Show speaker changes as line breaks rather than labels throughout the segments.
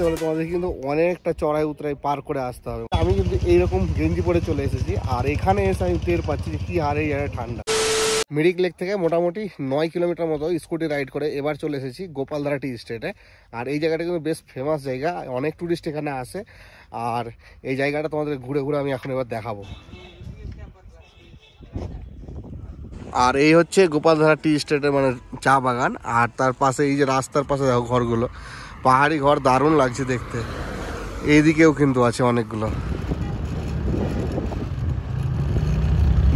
আসতে হলে তোমাদের কিন্তু অনেকটা চড়াই উতরাই পার করে আসতে হবে। আমি কিন্তু এইরকম গেঞ্জি পরে চলে এসেছি, আর এখানে এসে আমি টের পাচ্ছি যে কি হারে এই জায়গায় ঠান্ডা। মিরিক লেক থেকে মোটামুটি 9 কিলোমিটার মতো স্কুটি রাইড করে এবার চলে এসেছি গোপালধারা টি স্টেটে। আর এই জায়গাটা কিন্তু বেশ ফেমাস জায়গা, অনেক টুরিস্ট এখানে আসে। আর এই জায়গাটা তোমাদের ঘুরে ঘুরে আমি এখন এবার দেখাবো। আর এই হচ্ছে গোপালধারা টি স্টেটের মানে চা বাগান, আর তার পাশে এই যে রাস্তার পাশে দেখো ঘরগুলো, পাহাড়ি ঘর, দারুণ লাগছে দেখতে। এইদিকেও কিন্তু আছে অনেকগুলো।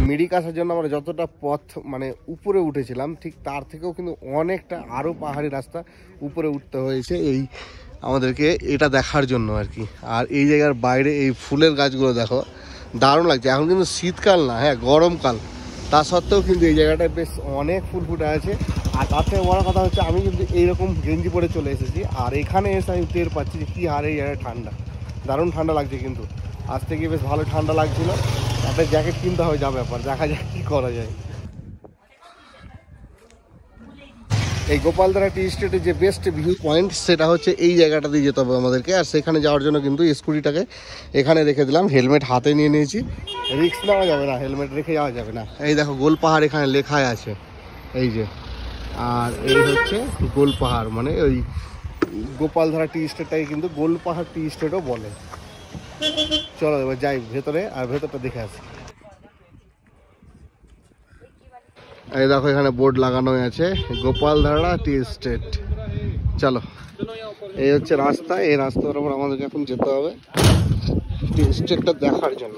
মিরিক আসার জন্য আমরা যতটা পথ মানে উপরে উঠেছিলাম, ঠিক তার থেকেও কিন্তু অনেকটা আরও পাহাড়ি রাস্তা উপরে উঠতে হয়েছে এই আমাদেরকে এটা দেখার জন্য আর কি। আর এই জায়গার বাইরে এই ফুলের গাছগুলো দেখো, দারুণ লাগছে। এখন কিন্তু শীতকাল না, হ্যাঁ গরমকাল, তা সত্ত্বেও কিন্তু এই জায়গাটায় বেশ অনেক ফুল ফুটে আছে। আর তার থেকে বড় কথা হচ্ছে আমি কিন্তু এইরকম গেঞ্জি পরে চলে এসেছি, আর এখানে এসে আমি টের পাচ্ছি যে কী হারে এই জায়গায় ঠান্ডা, দারুণ ঠান্ডা লাগছে। কিন্তু আজ থেকে বেশ ভালো ঠান্ডা লাগছিল। একটা জ্যাকেট কিনতে হবে, যা ব্যাপার, দেখা যাক কী করা যায়। এই গোপালধারা টি স্টেটের যে বেস্ট ভিউ পয়েন্ট সেটা হচ্ছে এই জায়গাটাতেই যেতে হবে আমাদেরকে। আর সেখানে যাওয়ার জন্য কিন্তু স্কুটিটাকে এখানে রেখে দিলাম, হেলমেট হাতে নিয়ে নিয়েছি। রিস্ক নেওয়া যাবে না, হেলমেট রেখে যাওয়া যাবে না। এই দেখো গোল পাহাড় এখানে লেখাই আছে, এই যে। আর এই হচ্ছে গোল পাহাড়, মানে ওই গোপালধারা টি স্টেটটাকে কিন্তু গোল পাহাড় টি স্টেটও বলে। চলো এবার যাই ভেতরে, আর ভেতরটা দেখে আসি। এই দেখো এখানে বোর্ড লাগানো আছে গোপালধারা টি স্টেট। চলো, এই হচ্ছে রাস্তা, এই রাস্তার উপর আমাদেরকে এখন যেতে হবে টি স্টেটটা দেখার জন্য।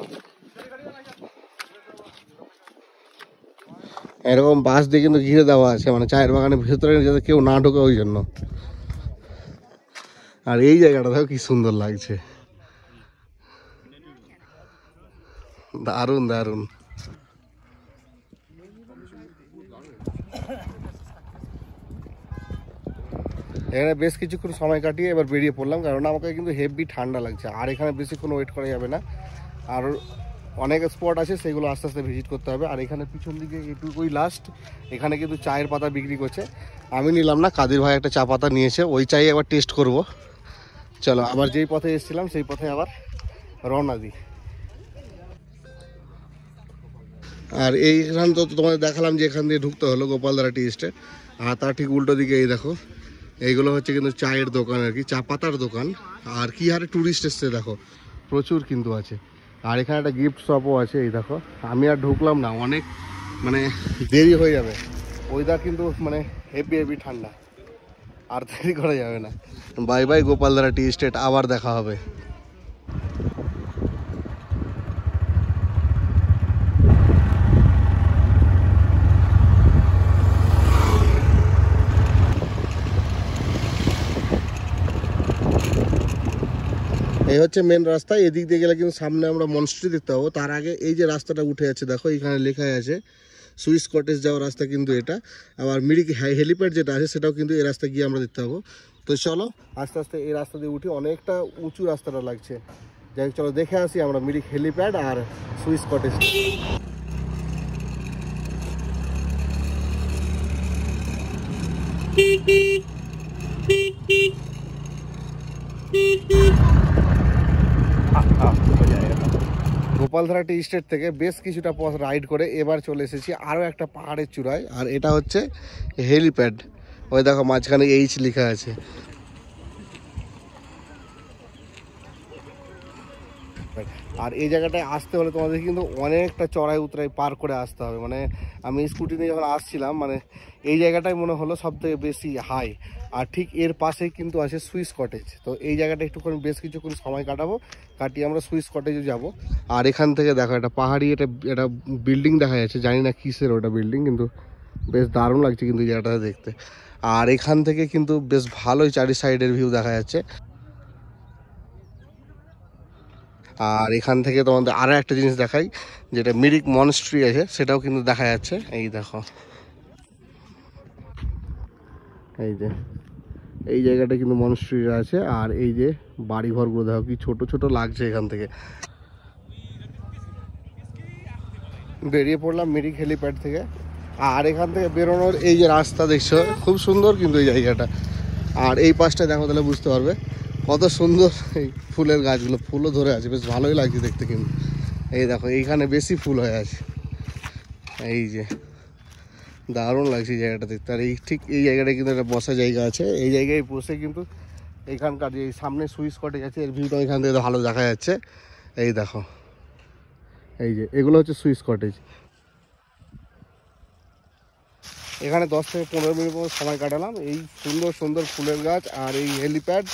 এরকম বাস দিয়ে কিন্তু ঘিরে দেওয়া আছে, মানে চায়ের বাগানের ভেতরে যাতে কেউ না ঢোকে ওই জন্য। আর এই জায়গাটা দেখো কি সুন্দর লাগছে, দারুণ দারুণ। এখানে বেশ কিছুক্ষণ সময় কাটিয়ে এবার বেরিয়ে পড়লাম, কারণ আমাকে কিন্তু হেভি ঠান্ডা লাগছে। আর এখানে বেশিক্ষণ ওয়েট করা যাবে না, আর অনেক স্পট আছে সেগুলো আস্তে আস্তে ভিজিট করতে হবে। আর এখানে পিছন দিকে এটুকুই লাস্ট, এখানে কিন্তু চায়ের পাতা বিক্রি করছে। আমি নিলাম না, কাদির ভাই একটা চা পাতা নিয়েছে, ওই চাই একবার টেস্ট করব। চলো আবার যেই পথে এসেছিলাম সেই পথে আবার রওনা দিই। আর এইখান তো তোমাদের দেখালাম যে এখান দিয়ে ঢুকতে হলো গোপালধারা টি স্টেট। আর তার ঠিক উল্টো দিকে এই দেখো, এইগুলো হচ্ছে কিন্তু চায়ের দোকান আর কি, চা পাতার দোকান। আর কি হারে টুরিস্ট এসছে দেখো, প্রচুর কিন্তু আছে। আর এখানে একটা গিফট শপও আছে, এই দেখো। আমি আর ঢুকলাম না, অনেক মানে দেরি হয়ে যাবে। ওয়েদার কিন্তু মানে হেভি হেভি ঠান্ডা, আর দেরি করা যাবে না। বাই বাই গোপালধারা টি স্টেট, আবার দেখা হবে। এই হচ্ছে মেন রাস্তা, এদিক দিয়ে গেলে কিন্তু সামনে আমরা মনস্ট্রি দেখতে পাবো। তার আগে এই যে রাস্তাটা উঠে আছে দেখো, এখানে লেখা আছে সুইস কটেজ যাওয়ার রাস্তা কিন্তু এটা। আবার মিরিক হেলিপ্যাড যেটা আছে সেটাও কিন্তু এই রাস্তা গিয়ে আমরা দেখতে পাবো। তো চলো আস্তে আস্তে এই রাস্তা দিয়ে উঠি, অনেকটা উঁচু রাস্তাটা লাগছে। যাই হোক চলো দেখে আসি আমরা মিরিক হেলিপ্যাড আর সুইস কটেজ। গোপালধারা টি স্টেট থেকে বেশ কিছুটা পথ রাইড করে এবার চলে এসেছি আরও একটা পাহাড়ের চূড়ায়। আর এটা হচ্ছে হেলিপ্যাড, ওই দেখো মাঝখানে এইচ লেখা আছে। আর এই জায়গাটায় আসতে হলে তোমাদের কিন্তু অনেকটা চড়াই উতরাই পার করে আসতে হবে। মানে আমি স্কুটি নিয়ে যখন আসছিলাম, মানে এই জায়গাটাই মনে হলো সব থেকে বেশি হাই। আর ঠিক এর পাশেই কিন্তু আছে সুইস কটেজ। তো এই জায়গাটা একটুখানি বেশ কিছুক্ষণ সময় কাটিয়ে আমরা সুইস কটেজে যাব। আর এখান থেকে দেখো একটা পাহাড়ি এটা বিল্ডিং দেখা যাচ্ছে, জানি না কিসের ওটা বিল্ডিং, কিন্তু বেশ দারুণ লাগছে কিন্তু এই জায়গাটা দেখতে। আর এখান থেকে কিন্তু বেশ ভালোই চারি সাইডের ভিউ দেখা যাচ্ছে। আর এখান থেকে তোমাদের আরও একটা জিনিস দেখাই, যেটা মিরিক মনস্ট্রি আছে সেটাও কিন্তু দেখা যাচ্ছে। এই দেখো, এই যে এই জায়গাটা কিন্তু মনস্ট্রি আছে। আর এই যে বাড়ি ঘরগুলো দেখো কি ছোট ছোট লাগছে। এখান থেকে বেরিয়ে পড়লাম মিরিক হেলিপ্যাড থেকে। আর এখান থেকে বেরোনোর এই যে রাস্তা দেখছো, খুব সুন্দর কিন্তু এই জায়গাটা। আর এই পাশটা দেখো তাহলে বুঝতে পারবে। কত সুন্দর এই ফুলের গাছগুলো, ফুলও ধরে আছে, বেশ ভালোই লাগছে দেখতে। কিন্তু এই দেখো এইখানে বেশি ফুল হয়ে আছে, এই যে দারুণ লাগছে এই জায়গাটা দেখতে। আর এই ঠিক এই জায়গাটায় কিন্তু একটা বসার জায়গা আছে, এই জায়গায় বসে কিন্তু এইখানকার যে সামনে সুইস কটেজ আছে এর ভিউটা এখান থেকে ভালো দেখা যাচ্ছে। এই দেখো এই যে এগুলো হচ্ছে সুইস কটেজ। এখানে 10 থেকে 15 মিনিট মতো সময় কাটালাম। এই সুন্দর সুন্দর ফুলের গাছ আর এই হেলিপ্যাড,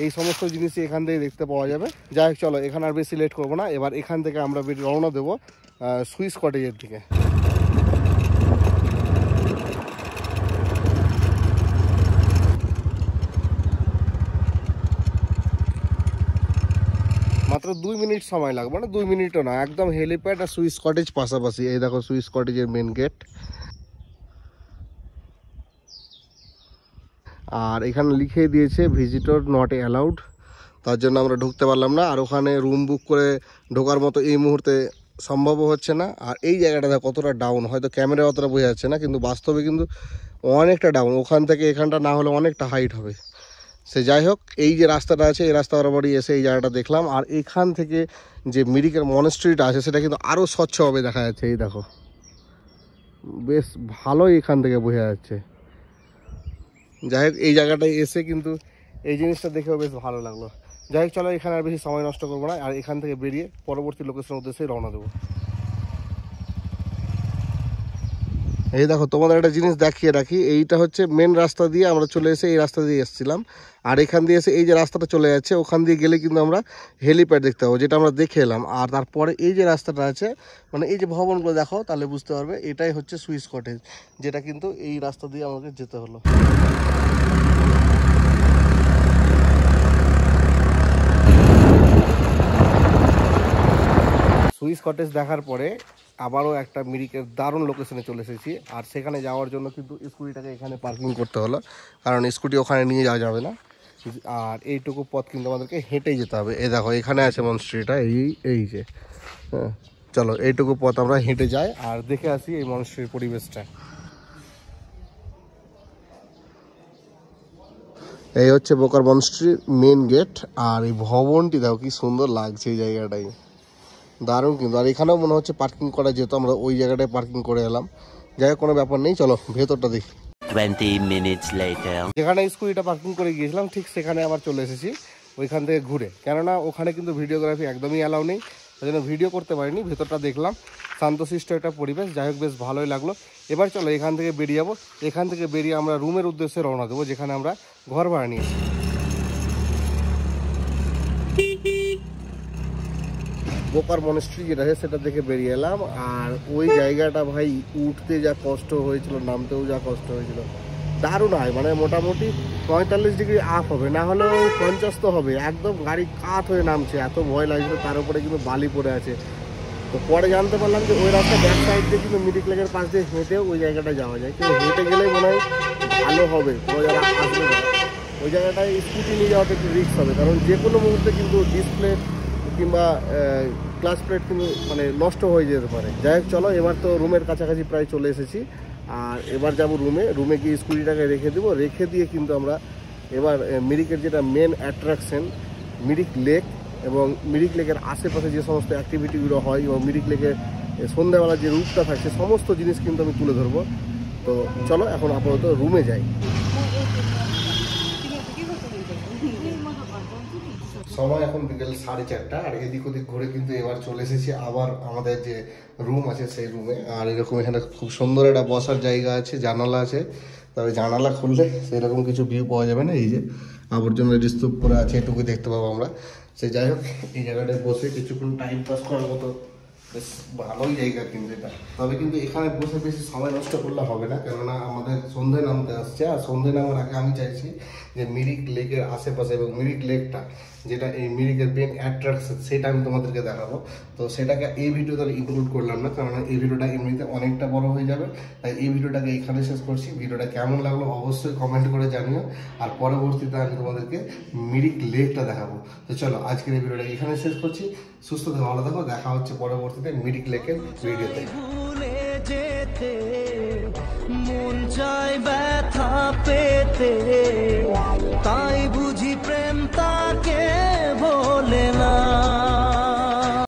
এই সমস্ত জিনিসই এখান থেকে দেখতে পাওয়া যাবে। যাই হোক চলো, এখানে আর বেশি লেট করবো না, এবার এখান থেকে আমরা রওনা দেবো সুইস কটেজের দিকে। মাত্র 2 মিনিট সময় লাগবে, না 2 মিনিটও না, একদম হেলিপ্যাড আর সুইস কটেজ পাশাপাশি। এই দেখো সুইস কটেজের মেন গেট। আর এখানে লিখে দিয়েছে ভিজিটর নট অ্যালাউড, তার জন্য আমরা ঢুকতে পারলাম না। আর ওখানে রুম বুক করে ঢোকার মতো এই মুহূর্তে সম্ভবও হচ্ছে না। আর এই জায়গাটা দেখো কতটা ডাউন, হয়তো ক্যামেরায় অতটা বোঝা যাচ্ছে না, কিন্তু বাস্তবে কিন্তু অনেকটা ডাউন। ওখান থেকে এখানটা না হলে অনেকটা হাইট হবে। সে যাই হোক, এই যে রাস্তাটা আছে এই রাস্তা বরাবরই এসে এই জায়গাটা দেখলাম। আর এখান থেকে যে মিরিকের মনেস্ট্রিটা আছে সেটা কিন্তু আরও স্বচ্ছভাবে দেখা যাচ্ছে। এই দেখো বেশ ভালোই এখান থেকে বোঝা যাচ্ছে। যাই হোক, এই জায়গাটায় এসে কিন্তু এই জিনিসটা দেখেও বেশ ভালো লাগলো। যাই হোক চলো, এখানে আর বেশি সময় নষ্ট করবো না, আর এখান থেকে বেরিয়ে পরবর্তী লোকেশনের উদ্দেশ্যে রওনা দেবো। এই দেখো তোমাদের একটা জিনিস দেখিয়ে রাখি, এইটা হচ্ছে মেন রাস্তা দিয়ে আমরা চলে এসে এই রাস্তা দিয়ে এসেছিলাম। আর এখান দিয়ে এসে এই যে রাস্তাটা চলে যাচ্ছে ওখান দিয়ে গেলে কিন্তু আমরা হেলিপ্যাড দেখতে পাবো, যেটা আমরা দেখে এলাম। আর তারপরে এই যে রাস্তাটা আছে, মানে এই যে ভবনগুলো দেখো তাহলে বুঝতে পারবে এটাই হচ্ছে সুইস কটেজ, যেটা কিন্তু এই রাস্তা দিয়ে আমাকে যেতে হলো। সুইস কটেজ দেখার পরে আবারও একটা মিরিকের দারুণ লোকেশনে চলে এসেছি। আর সেখানে যাওয়ার জন্য কিন্তু স্কুটিটাকে এখানে পার্কিং করতে হলো, কারণ স্কুটি ওখানে নিয়ে যাওয়া যাবে না। আর এইটুকু পথ কিন্তু আমাদেরকে হেঁটেই যেতে হবে। এই দেখো এখানে আছে মনস্ট্রিটা, এই যে হ্যাঁ, চলো এইটুকু পথ আমরা হেঁটে যাই আর দেখে আসি এই মনস্ট্রির পরিবেশটা। এই হচ্ছে বোকার মনস্ট্রির মেন গেট। আর এই ভবনটি দেখো কি সুন্দর লাগছে এই জায়গাটাই, দারুণ কিন্তু। আর এখানেও মনে হচ্ছে পার্কিং করা, যেহেতু আমরা ওই জায়গাটায় পার্কিং করে এলাম। যাই হোক কোনো ব্যাপার নেই, চলো ভেতরটা দেখি।
20 minutes later.
যেখানে স্কুটিটা পার্কিং করে গিয়েছিলাম ঠিক সেখানে আবার চলে এসেছি ওইখান থেকে ঘুরে, কেননা ওখানে কিন্তু ভিডিওগ্রাফি একদমই অ্যালাউ নেই, ওই জন্য ভিডিও করতে পারিনি। ভেতরটা দেখলাম, শান্তশিষ্ট একটা পরিবেশ, যাই হোক বেশ ভালোই লাগলো। এবার চলো এখান থেকে বেরিয়ে যাবো। এখান থেকে বেরিয়ে আমরা রুমের উদ্দেশ্যে রওনা দেবো, যেখানে আমরা ঘর ভাড়া নিয়েছি। বোকার মনেস্ট্রি যেটা আছে সেটা দেখে বেরিয়ে এলাম। আর ওই জায়গাটা ভাই উঠতে যা কষ্ট হয়েছিল, নামতেও যা কষ্ট হয়েছিল, দারুণ হয়। মানে মোটামুটি 45 ডিগ্রি আপ হবে, না হলেও 50 তো হবে। একদম গাড়ি কাত হয়ে নামছে, এত ভয় লাগছিল। তার উপরে কিন্তু বালি পড়ে আছে। তো পরে জানতে পারলাম যে ওই রাস্তা ব্যাক সাইড দিয়ে কিন্তু মিরিক লেকের পাশ দিয়ে হেঁটেও ওই জায়গাটা যাওয়া যায়, কিন্তু হেঁটে গেলেই মনে হয় ভালো হবে। তো যারা আসবে ওই জায়গাটায় স্কুটি নিয়ে যাওয়াটা একটু রিস্ক হবে, কারণ যে কোনো মুহূর্তে কিন্তু ডিসপ্লে কিংবা ক্লাস প্লেট কিন্তু মানে নষ্ট হয়ে যেতে পারে। যাই হোক চলো, এবার তো রুমের কাছাকাছি প্রায় চলে এসেছি। আর এবার যাব রুমে গিয়ে স্কুটিটাকে রেখে দেবো। রেখে দিয়ে কিন্তু আমরা এবার মিরিকের যেটা মেন অ্যাট্রাকশন মিরিক লেক এবং মিরিক লেকের আশেপাশে যে সমস্ত অ্যাক্টিভিটিগুলো হয় এবং মিরিক লেকের সন্ধ্যাবেলা যে রূপটা থাকে সমস্ত জিনিস কিন্তু আমি তুলে ধরবো। তো চলো এখন আপাতত রুমে যাই। সময় এখন বিকেল 4:30, আর এদিক ওদিক ঘুরে কিন্তু এবার চলে এসেছি আবার আমাদের যে রুম আছে সেই রুমে। আর এরকম এখানে খুব সুন্দর একটা বসার জায়গা আছে, জানালা আছে, তবে জানালা খুললে সেরকম কিছু ভিউ পাওয়া যাবে না। এই যে আবর্জনা স্তূপ করে আছে, এটুকুই দেখতে পাবো আমরা। সে যাই হোক, এই জায়গাটায় বসে কিছুক্ষণ টাইম পাস করার মতো বেশ ভালোই জায়গা কিন্তু এটা। তবে কিন্তু এখানে বসে বেশি সময় নষ্ট করলে হবে না, কেননা আমাদের সন্ধে নামতে আসছে। আর সন্ধে নামার আগে আমি চাইছি যে মিরিক লেকের আশেপাশে এবং মিরিক লেকটা যেটা এই মিরিকের মেন অ্যাট্রাকশন সেটা আমি তোমাদেরকে দেখাবো। তো সেটাকে এই ভিডিওতে ইনক্লুড করলাম না, কারণ এই ভিডিওটা এমনিতে অনেকটা বড় হয়ে যাবে। তাই এই ভিডিওটাকে এখানে শেষ করছি। ভিডিওটা কেমন লাগলো অবশ্যই কমেন্ট করে জানিও, আর পরবর্তীতে আমি তোমাদেরকে মিরিক লেকটা দেখাবো। তো চলো আজকের এই ভিডিওটা এখানে শেষ করছি। সুস্থ থাকো, ভালো থাকো, দেখা হচ্ছে পরবর্তীতে মিরিক লেকের ভিডিওতে।
ভুলে যেতে মন চায় ব্যথা পেতে।